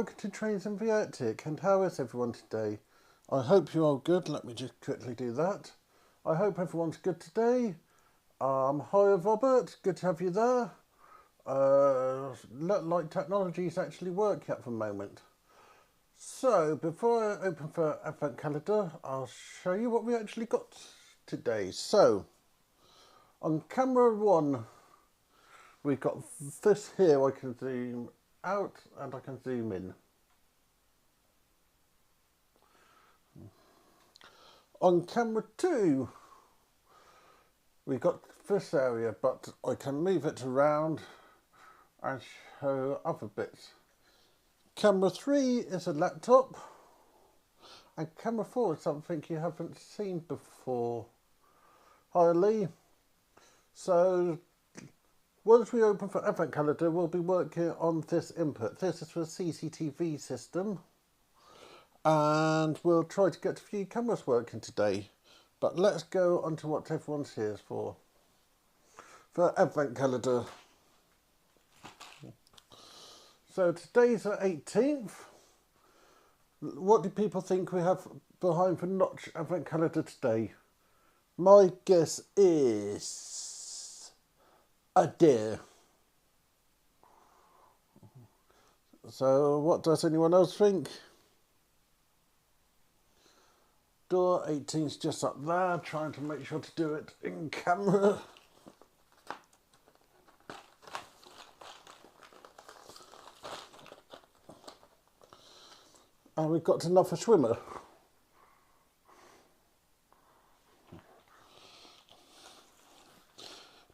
welcome to Trains and Viatic, and how is everyone today? I hope you're all good. Let me just quickly do that. I hope everyone's good today. Hi Robert, good to have you there. Look like technology's actually working at the moment. So, before I open for Advent Calendar, I'll show you what we actually got today. So, on camera 1, we've got this here. I can zoom out and I can zoom in. On camera 2, we got this area, but I can move it around and show other bits. Camera 3 is a laptop, and camera 4 is something you haven't seen before. Hi Lee. So once we open for Advent Calendar, we'll be working on this input. This is for the CCTV system, and we'll try to get a few cameras working today. But let's go on to what everyone's here for Advent Calendar. So today's the 18th. What do people think we have behind the Notch Advent Calendar today? My guess is a deer. So what does anyone else think? Door 18's just up there, trying to make sure to do it in camera. And we've got another swimmer.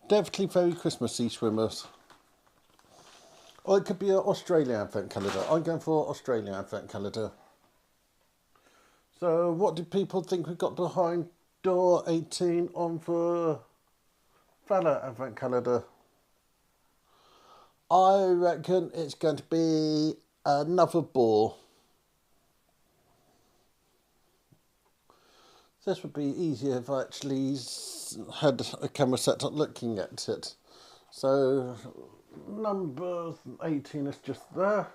Definitely very Christmassy swimmers. Or it could be an Australian Advent Calendar. I'm going for Australian Advent Calendar. So what do people think we've got behind door 18 on for Fella Advent Calendar? I reckon it's going to be another boar. This would be easier if I actually had a camera set up looking at it. So number 18 is just there.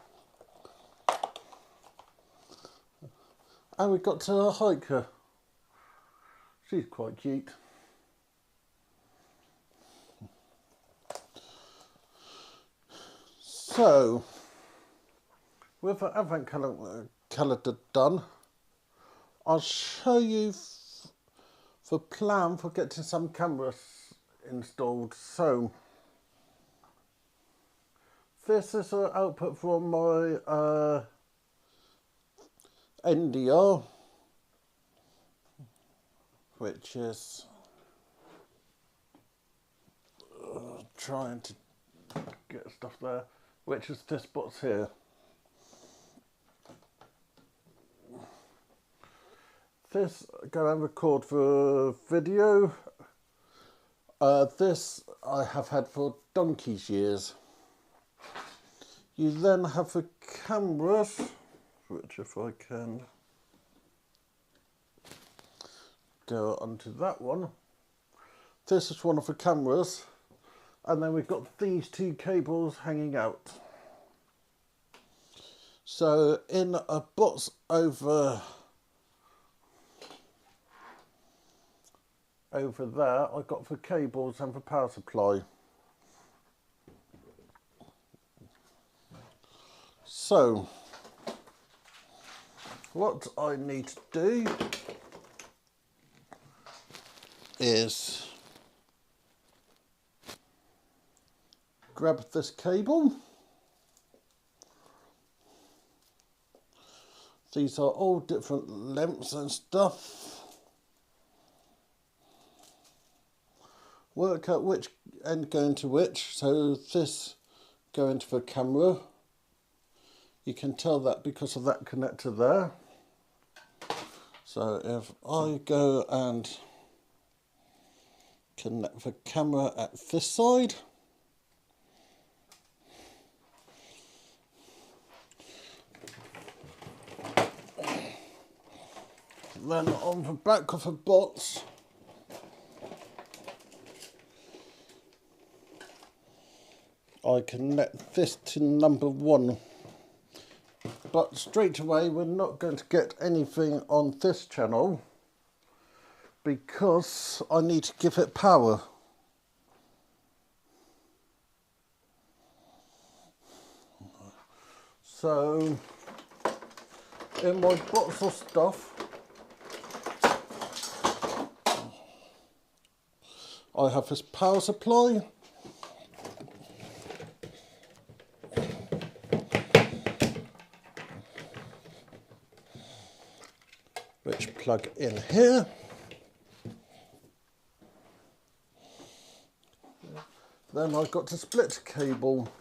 And we've got a hiker. She's quite cute. So, with the Advent calendar done, I'll show you the plan for getting some cameras installed. So, this is an output from my NDR, which is trying to get stuff there, which is this box here. This go and record for video. This I have had for donkey's years. You then have the cameras, which if I can go onto that one. This is one of the cameras, and then we've got these two cables hanging out. So in a box over there, I've got the cables and the power supply. So what I need to do is grab this cable. These are all different lengths and stuff. Work out which end go into which. So this go into the camera. You can tell that because of that connector there. So if I go and connect the camera at this side, then on the back of the box, I connect this to number 1 But straight away we're not going to get anything on this channel because I need to give it power. So in my box of stuff I have this power supply, which plug in here. Then I've got the split cable,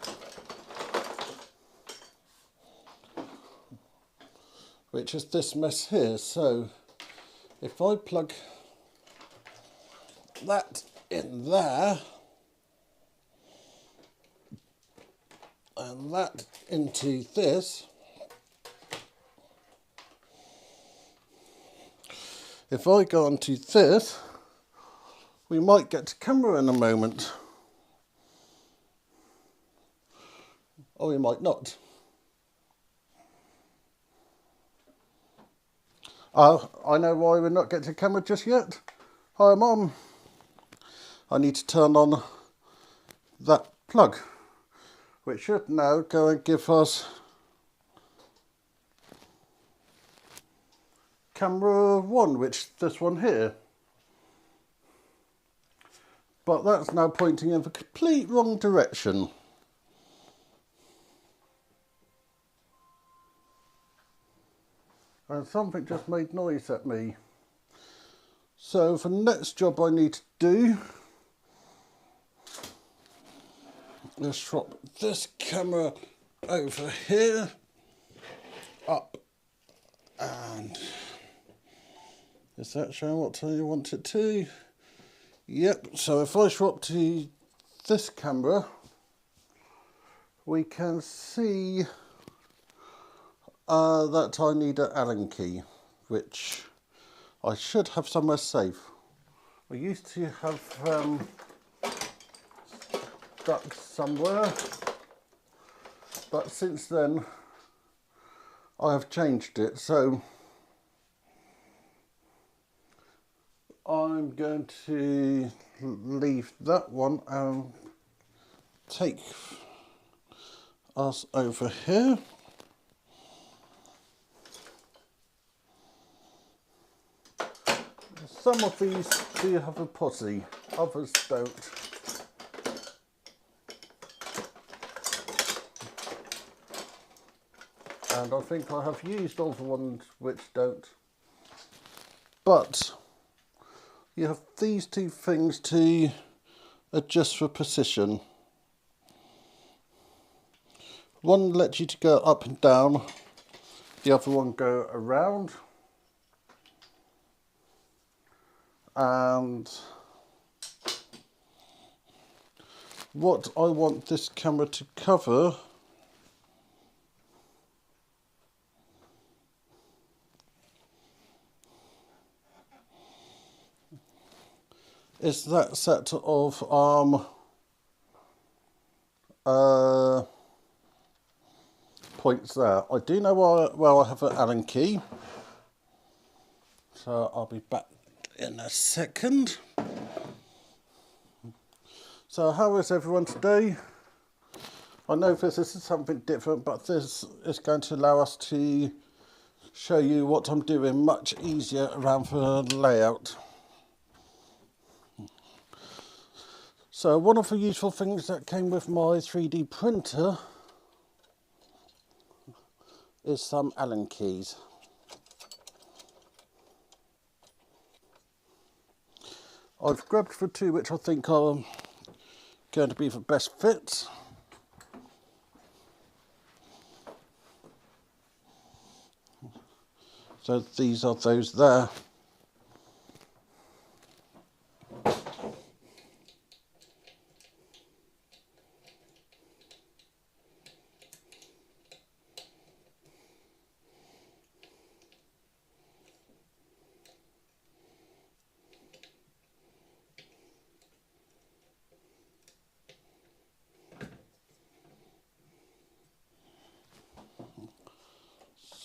which is this mess here. So if I plug that in there and that into this, if I go onto this, we might get to camera in a moment. Or we might not. I know why we're not getting to camera just yet. Hi Mum. I need to turn on that plug, which should now go and give us camera 1, which is this one here. But that's now pointing in the complete wrong direction. And something just made noise at me. So the next job I need to do is swap this camera over here, up, and is that showing what time you want it to? Yep, so if I swap to this camera, we can see that I need an Allen key, which I should have somewhere safe. I used to have stuck somewhere, but since then I have changed it, so I'm going to leave that one and take us over here. Some of these do have a pussy, others don't. And I think I have used all the ones which don't. But you have these two things to adjust for position. One lets you to go up and down, the other one go around. And what I want this camera to cover is that set of points there. I do know where I have an Allen key, so I'll be back in a second. So how is everyone today? I know this is something different, but this is going to allow us to show you what I'm doing much easier around the layout. So one of the useful things that came with my 3D printer is some Allen keys. I've grabbed the two which I think are going to be the best fits. So these are those there.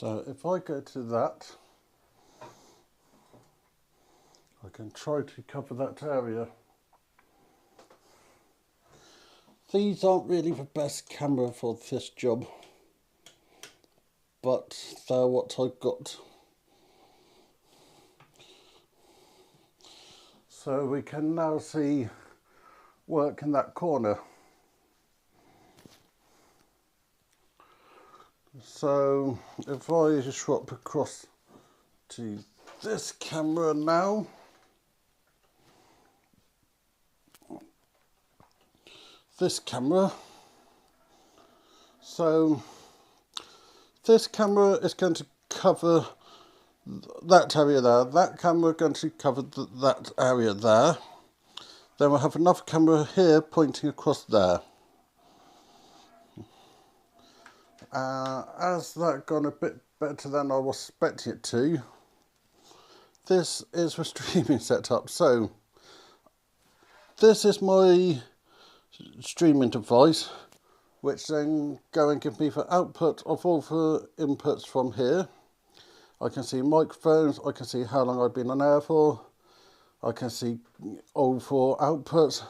So if I go to that, I can try to cover that area. These aren't really the best camera for this job, but they're what I've got. So we can now see work in that corner. So if I just swap across to this camera now, this camera, so this camera is going to cover that area there, that camera is going to cover that area there, then we'll have another camera here pointing across there. As that gone a bit better than I was expecting it to, this is the streaming setup. So this is my streaming device, which then go and give me the output of all the inputs from here. I can see microphones, I can see how long I've been on air for, I can see all 4 outputs,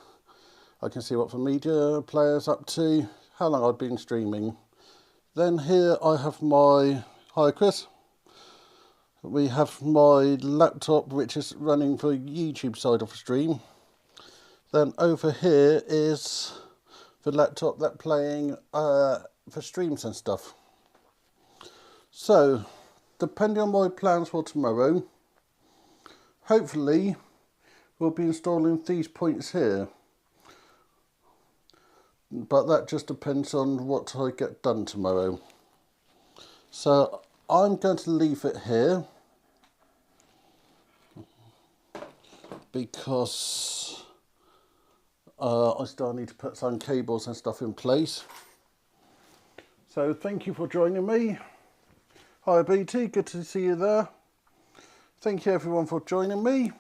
I can see what the media player's up to, how long I've been streaming. Then here I have my, hi Chris, we have my laptop which is running the YouTube side of the stream. Then over here is the laptop that's playing for streams and stuff. So, depending on my plans for tomorrow, hopefully we'll be installing these points here. But that just depends on what I get done tomorrow. So I'm going to leave it here because I still need to put some cables and stuff in place. So thank you for joining me. Hi BT, good to see you there. Thank you everyone for joining me.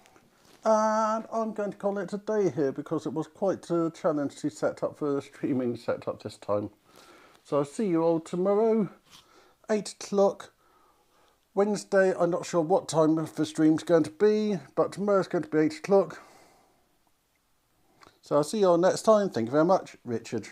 And I'm going to call it a day here because it was quite a challenge to set up for a streaming setup this time. So I'll see you all tomorrow, 8 o'clock, Wednesday. I'm not sure what time the stream's going to be, but tomorrow's going to be 8 o'clock. So I'll see you all next time. Thank you very much, Richard.